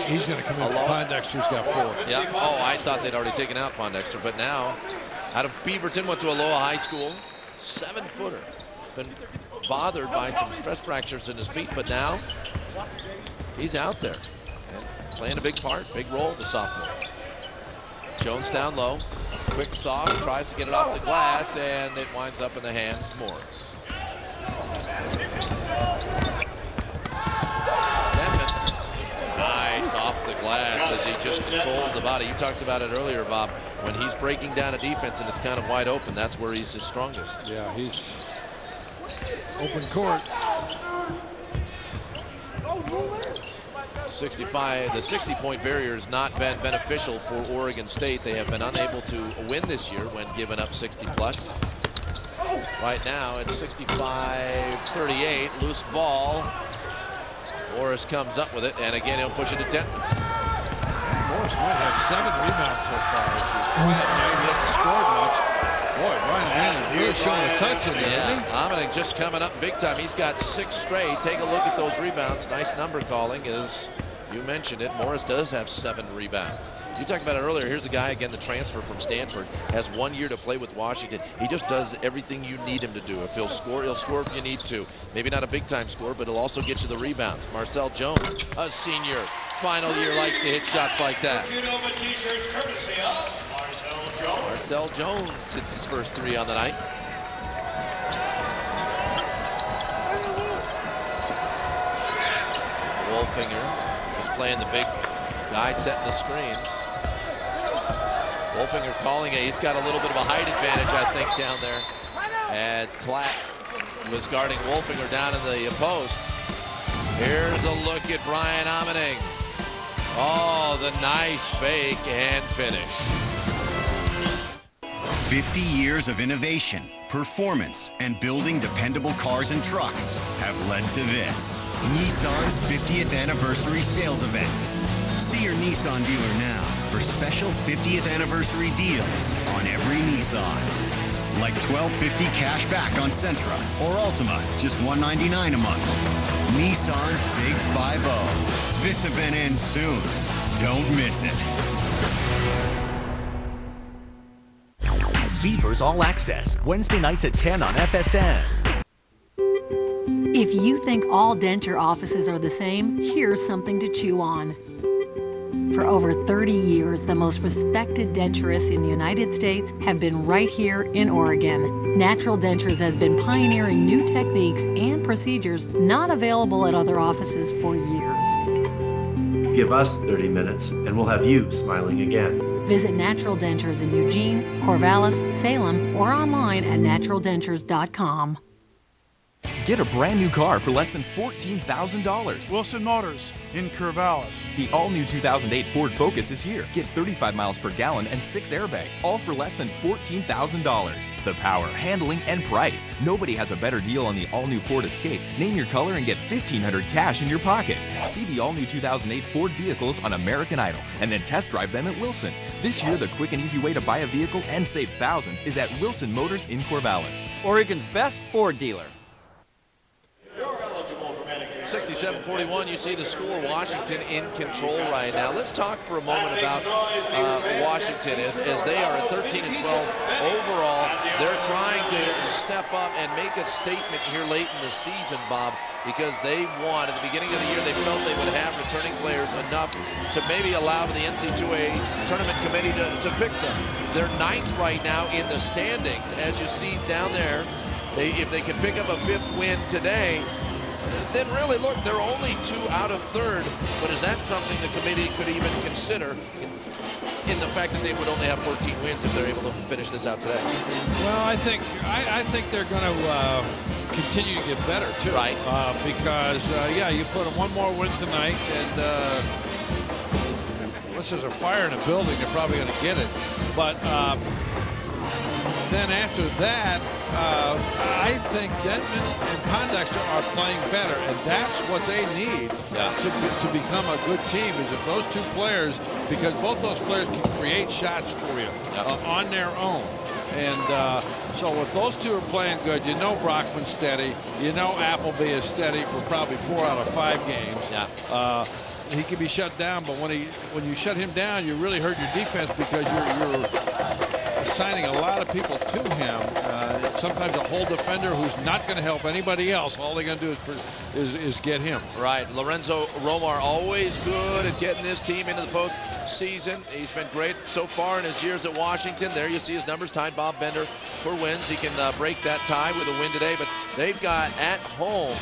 He's going to come in. Pondexter's got 4. Yeah. Oh, I thought they'd already taken out Pondexter, but now out of Beaverton, went to Aloha High School, 7-footer. Been bothered by some stress fractures in his feet, but now he's out there and playing a big part, big role, the sophomore. Jones down low, quick soft, tries to get it off the glass, and it winds up in the hands of Morris. Nice off the glass as he just controls the body. You talked about it earlier, Bob. When he's breaking down a defense and it's kind of wide open, that's where he's his strongest. Yeah, he's open court. 65, the 60-point barrier has not been beneficial for Oregon State. They have been unable to win this year when given up 60-plus. Right now it's 65-38, loose ball. Morris comes up with it, and again he'll push it to 10. Morris might have 7 rebounds so far. He hasn't scored much. Boy, Ryan Hannon really showing a touch in there, isn't he? Dominic just coming up big time. He's got 6 straight. Take a look at those rebounds. Nice number calling, as you mentioned it. Morris does have 7 rebounds. You talked about it earlier. Here's a guy, again, the transfer from Stanford, has 1 year to play with Washington. He just does everything you need him to do. If he'll score if you need to. Maybe not a big-time score, but he'll also get you the rebounds. Marcel Jones, a senior, final year, likes to hit shots like that. Marcel Jones hits his first 3 on the night. Wolfinger just playing the big guy setting the screens. Wolfinger calling it. He's got a little bit of a height advantage, I think, down there. As Klatt was guarding Wolfinger down in the post. Here's a look at Brian Amening. Oh, the nice fake and finish. 50 years of innovation, performance, and building dependable cars and trucks have led to this. Nissan's 50th anniversary sales event. See your Nissan dealer now for special 50th anniversary deals on every Nissan. Like $12.50 cash back on Sentra or Altima, just $199 a month. Nissan's Big 5-0. This event ends soon. Don't miss it. Beavers All Access, Wednesday nights at 10 on FSN. If you think all denture offices are the same, here's something to chew on. For over 30 years, the most respected denturists in the United States have been right here in Oregon. Natural Dentures has been pioneering new techniques and procedures not available at other offices for years. Give us 30 minutes and we'll have you smiling again. Visit Natural Dentures in Eugene, Corvallis, Salem, or online at naturaldentures.com. Get a brand new car for less than $14,000. Wilson Motors in Corvallis. The all-new 2008 Ford Focus is here. Get 35 miles per gallon and 6 airbags, all for less than $14,000. The power, handling, and price. Nobody has a better deal on the all-new Ford Escape. Name your color and get $1,500 cash in your pocket. See the all-new 2008 Ford vehicles on American Idol and then test drive them at Wilson. This year, the quick and easy way to buy a vehicle and save thousands is at Wilson Motors in Corvallis. Oregon's best Ford dealer. 67-41, you see the score. Washington in control right now. Let's talk for a moment about Washington as they are at 13-12 overall. They're trying to step up and make a statement here late in the season, Bob, because they won. At the beginning of the year, they felt they would have returning players enough to maybe allow the NC2A tournament committee to pick them. They're 9th right now in the standings. As you see down there, if they can pick up a 5th win today, then really, look, they're only 2 out of 3rd. But is that something the committee could even consider in the fact that they would only have 14 wins if they're able to finish this out today? Well, I think they're going to continue to get better, too. Right. Because, yeah, you put them one more win tonight, and unless there's a fire in a building, they're probably going to get it. But then after that, I think Denton and Pondexter are playing better, and that's what they need to become a good team, is if those 2 players, because both those players can create shots for you on their own. And so if those 2 are playing good, you know Brockman's steady, you know Appleby is steady for probably 4 out of 5 games. he can be shut down, but when you shut him down, you really hurt your defense because you're assigning a lot of people to him. Sometimes a whole defender who's not going to help anybody else. All they're going to do is get him. Right. Lorenzo Romar always good at getting this team into the postseason. He's been great so far in his years at Washington. There you see his numbers tied Bob Bender for wins. He can break that tie with a win today, but they've got at home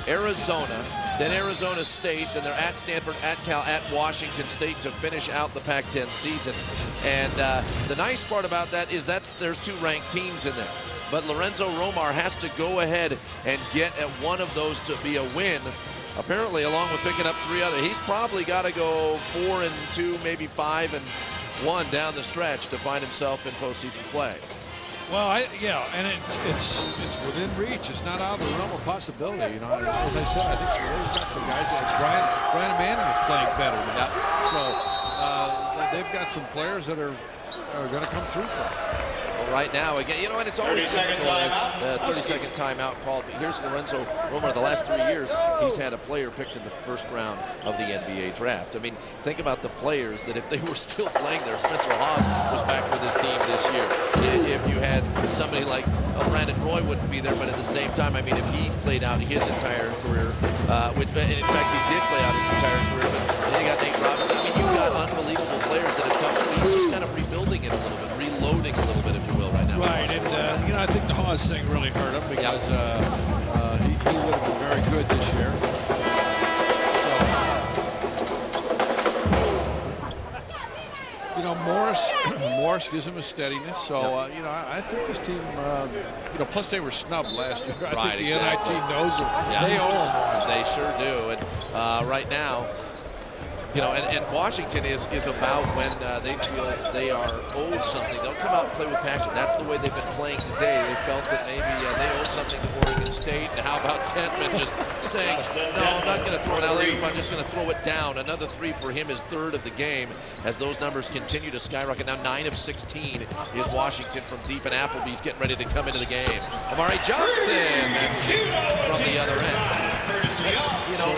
Arizona, then Arizona State, then they're at Stanford, at Cal, at Washington State to finish out the Pac-10 season. And the nice part about that is that there's 2 ranked teams in there. But Lorenzo Romar has to go ahead and get at one of those to be a win. Apparently, along with picking up 3 others, he's probably got to go 4-2, maybe 5-1 down the stretch to find himself in postseason play. Well, yeah, and it's within reach. It's not out of the realm of possibility. You know, as I said, I think they've got some guys like Brian Manning is playing better now. So they've got some players that are going to come through for them. Well, right now, again, you know, and it's always difficult the 30-second timeout called. But here's Lorenzo Romar. The last 3 years, he's had a player picked in the first round of the NBA draft. I mean, think about the players that if they were still playing there. Spencer Hawes was back with his team this year. If you had somebody like Brandon Roy wouldn't be there, but at the same time, I mean, if he's played out his entire career, and in fact, he did play out his entire career, but then you got Nate Robinson. I mean, you've got unbelievable players that have come through. He's just kind of rebuilding it a little bit, reloading a little bit, if you will, right now. Right, and you know, I think the Hawes thing really hurt him because he would have been very good this year. So, you know, Morris gives him a steadiness. So, you know, I think this team, you know, plus they were snubbed last year. I think the NIT knows it. They owe them. They sure do. And right now, you know, and Washington is about when they feel they are owed something. They'll come out and play with passion. That's the way they've been playing today. They felt that maybe they owed something to Oregon State. And how about Tentman just saying, no, I'm not going to throw an alley-oop. I'm just going to throw it down. Another 3 for him, his 3rd of the game, as those numbers continue to skyrocket. Now 9 of 16 is Washington from deep, and Appleby's getting ready to come into the game. Amari Johnson from the other end. You know,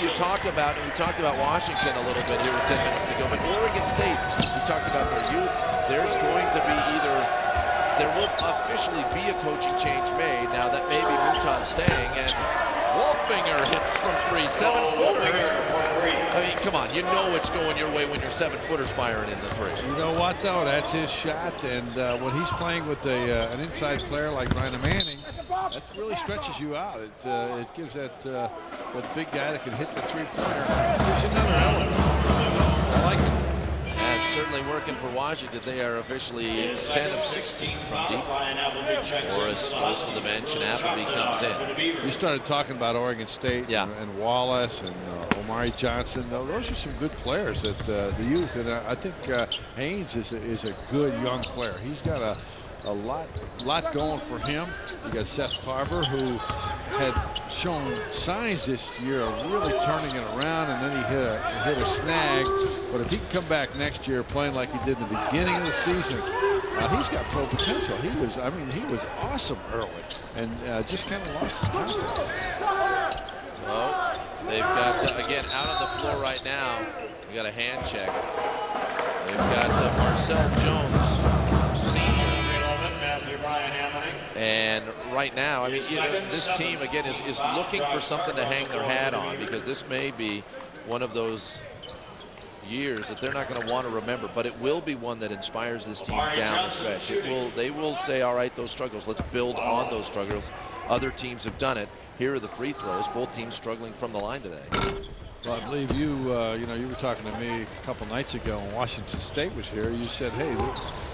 you talk about, and we talked about Washington a little bit here with 10 minutes to go, but Oregon State, we talked about their youth. There's going to be there will officially be a coaching change made. Now that may be Mouton staying, and Wolfinger hits from 3, 7-footer. I mean, come on, you know it's going your way when your 7-footers firing in the 3. You know what, though? That's his shot, and when he's playing with an inside player like Brian Manning, that really stretches you out. It gives that big guy that can hit the 3-pointer. Gives you another element. I like it. Yeah, it's certainly working for Washington. They are officially 10 of 16 from deep. Morris goes to the bench, and Appleby comes in. You started talking about Oregon State and Wallace and Omari Johnson. Those are some good players at the youth, and I think Haynes is a good young player. He's got a lot going for him. You got Seth Carver, who had shown signs this year of really turning it around, and then he hit a snag. But if he can come back next year playing like he did in the beginning of the season, he's got pro potential. He was awesome early, and just kind of lost his confidence. So they've got again out on the floor right now. We got a hand check. They've got Marcel Jones, senior. And right now, I mean, you know, this team, again, is looking for something to hang their hat on, because this may be one of those years that they're not going to want to remember, but it will be one that inspires this team down the stretch. They will say, all right, those struggles, let's build on those struggles. Other teams have done it. Here are the free throws. Both teams struggling from the line today. Well, I believe you were talking to me a couple nights ago when Washington State was here. You said, hey,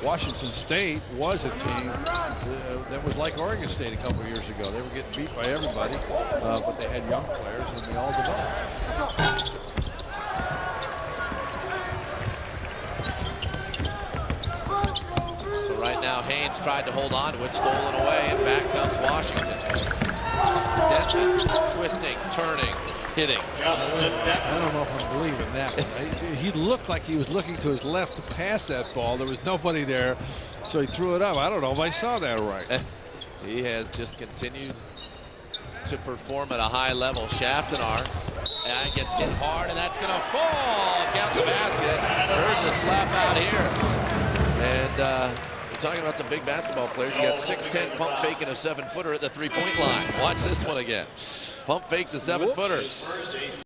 Washington State was a team that was like Oregon State a couple years ago. They were getting beat by everybody, but they had young players, and they all developed. So right now, Haynes tried to hold on to it, stolen away, and back comes Washington. Denton twisting, turning, hitting. I don't know if I'm believing that one. He looked like he was looking to his left to pass that ball. There was nobody there, so he threw it up. I don't know if I saw that right. He has just continued to perform at a high level. Shaftenar gets hit hard, and that's going to fall. Count the basket. Heard the slap out here. And we're talking about some big basketball players. You got 6'10" pump fake and a 7-footer at the three-point line. Watch this one again. Pump fakes a 7-footer.